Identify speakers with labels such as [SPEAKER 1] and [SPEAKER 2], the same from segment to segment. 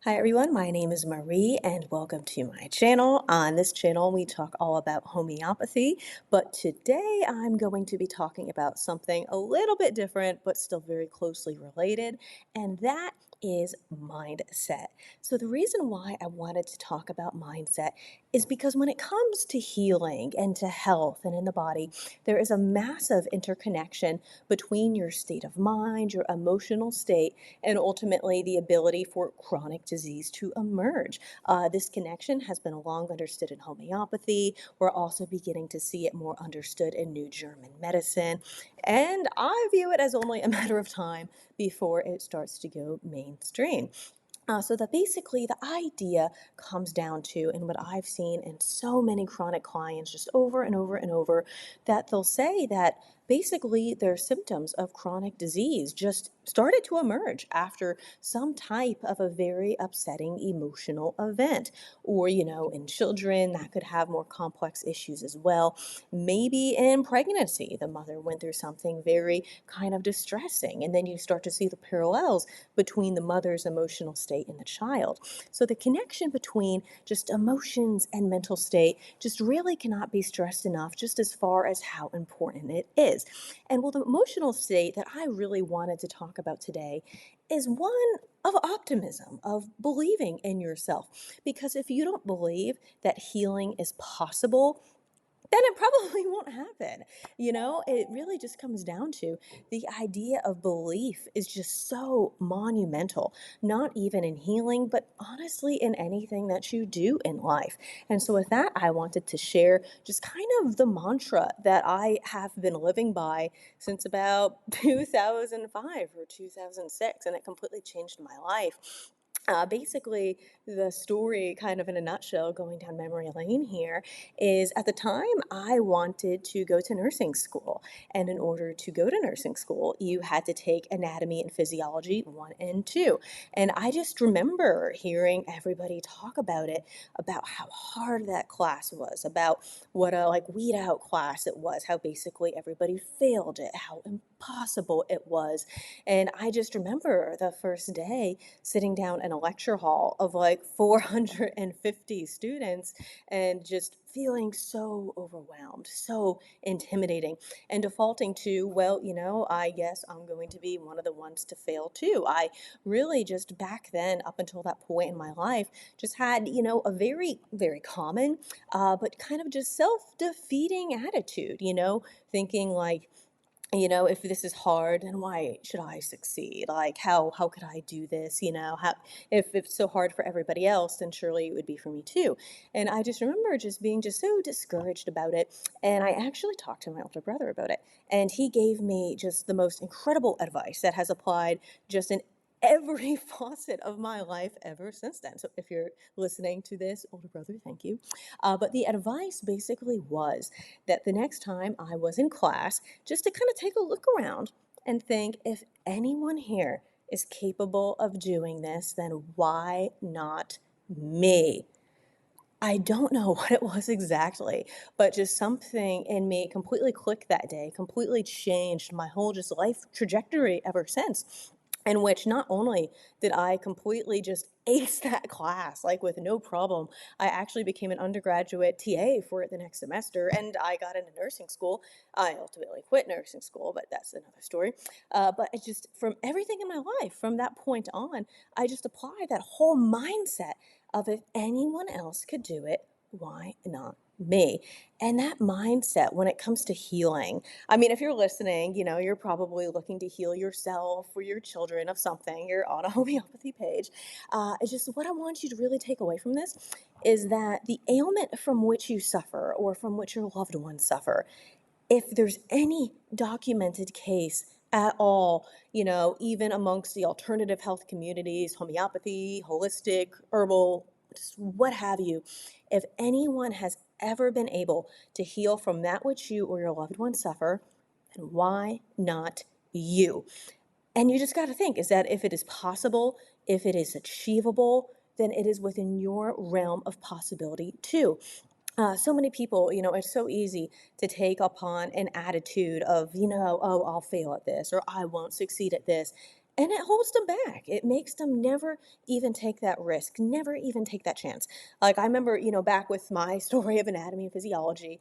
[SPEAKER 1] Hi everyone, my name is Marie and welcome to my channel. On this channel, we talk all about homeopathy, but today I'm going to be talking about something a little bit different, but still very closely related, and that is mindset. So the reason why I wanted to talk about mindset is because when it comes to healing and to health and in the body, there is a massive interconnection between your state of mind, your emotional state, and ultimately the ability for chronic disease to emerge. This connection has been long understood in homeopathy. We're also beginning to see it more understood in New German medicine. And I view it as only a matter of time before it starts to go mainstream. So that basically the idea comes down to, and what I've seen in so many chronic clients just over and over and over, that they'll say that basically their symptoms of chronic disease just started to emerge after some type of a very upsetting emotional event. Or, in children, that could have more complex issues as well. Maybe in pregnancy, the mother went through something very kind of distressing, and then you start to see the parallels between the mother's emotional state and the child. So the connection between just emotions and mental state just really cannot be stressed enough, just as far as how important it is. And well, the emotional state that I really wanted to talk about today is one of optimism, of believing in yourself. Because if you don't believe that healing is possible, then it probably won't happen. It really just comes down to the idea of belief is just so monumental, not even in healing, but honestly in anything that you do in life. And so, with that, I wanted to share just kind of the mantra that I have been living by since about 2005 or 2006, and it completely changed my life. Basically, the story, kind of in a nutshell, going down memory lane here, is at the time I wanted to go to nursing school. And in order to go to nursing school, you had to take anatomy and physiology 1 and 2. And I just remember hearing everybody talk about it, about how hard that class was, about what a weed out class it was, how basically everybody failed it, how impossible it was. And I just remember the first day sitting down in a lecture hall of 450 students and just feeling so overwhelmed, so intimidating, and defaulting to, well, I guess I'm going to be one of the ones to fail too. I really just back then, up until that point in my life, just had, a very, very common, but kind of just self defeating attitude, thinking if this is hard, then why should I succeed? How could I do this? How if it's so hard for everybody else, then surely it would be for me too. And I just remember just being just so discouraged about it. And I actually talked to my older brother about it, and he gave me just the most incredible advice that has applied just in every facet of my life ever since then. So if you're listening to this, older brother, thank you. But the advice basically was that the next time I was in class, just to kind of take a look around and think, if anyone here is capable of doing this, then why not me? I don't know what it was exactly, but just something in me completely clicked that day, completely changed my whole just life trajectory ever since. In which not only did I completely just ace that class, with no problem, I actually became an undergraduate TA for it the next semester, and I got into nursing school. I ultimately quit nursing school, but that's another story. But it just, from everything in my life, from that point on, I just applied that whole mindset of, if anyone else could do it, why not me? And that mindset when it comes to healing, I mean, if you're listening, you're probably looking to heal yourself or your children of something. You're on a homeopathy page. It's just what I want you to really take away from this is that the ailment from which you suffer or from which your loved ones suffer, if there's any documented case at all, even amongst the alternative health communities, homeopathy, holistic, herbal, just what have you, if anyone has ever been able to heal from that which you or your loved ones suffer, then why not you? And you just got to think, is that if it is possible, if it is achievable, then it is within your realm of possibility too. So many people, it's so easy to take upon an attitude of, oh, I'll fail at this or I won't succeed at this. And it holds them back. It makes them never even take that risk, never even take that chance. Like I remember, back with my story of anatomy and physiology,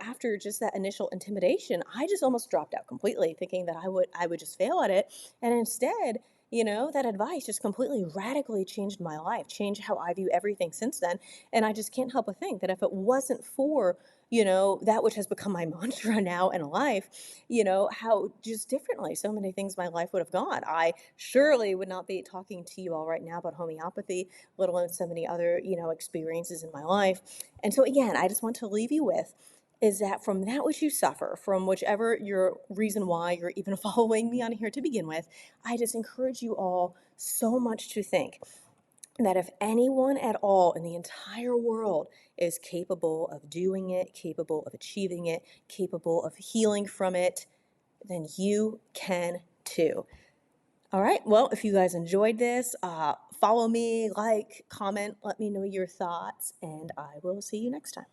[SPEAKER 1] after just that initial intimidation, I just almost dropped out completely, thinking that I would just fail at it. And instead, that advice just completely radically changed my life, changed how I view everything since then. And I just can't help but think that if it wasn't for that which has become my mantra now in life, how just differently so many things my life would have gone. I surely would not be talking to you all right now about homeopathy, let alone so many other, experiences in my life. And so, again, I just want to leave you with is that from that which you suffer, from whichever your reason why you're even following me on here to begin with, I just encourage you all so much to think that if anyone at all in the entire world is capable of doing it, capable of achieving it, capable of healing from it, then you can too. All right. Well, if you guys enjoyed this, follow me, like, comment, let me know your thoughts, and I will see you next time.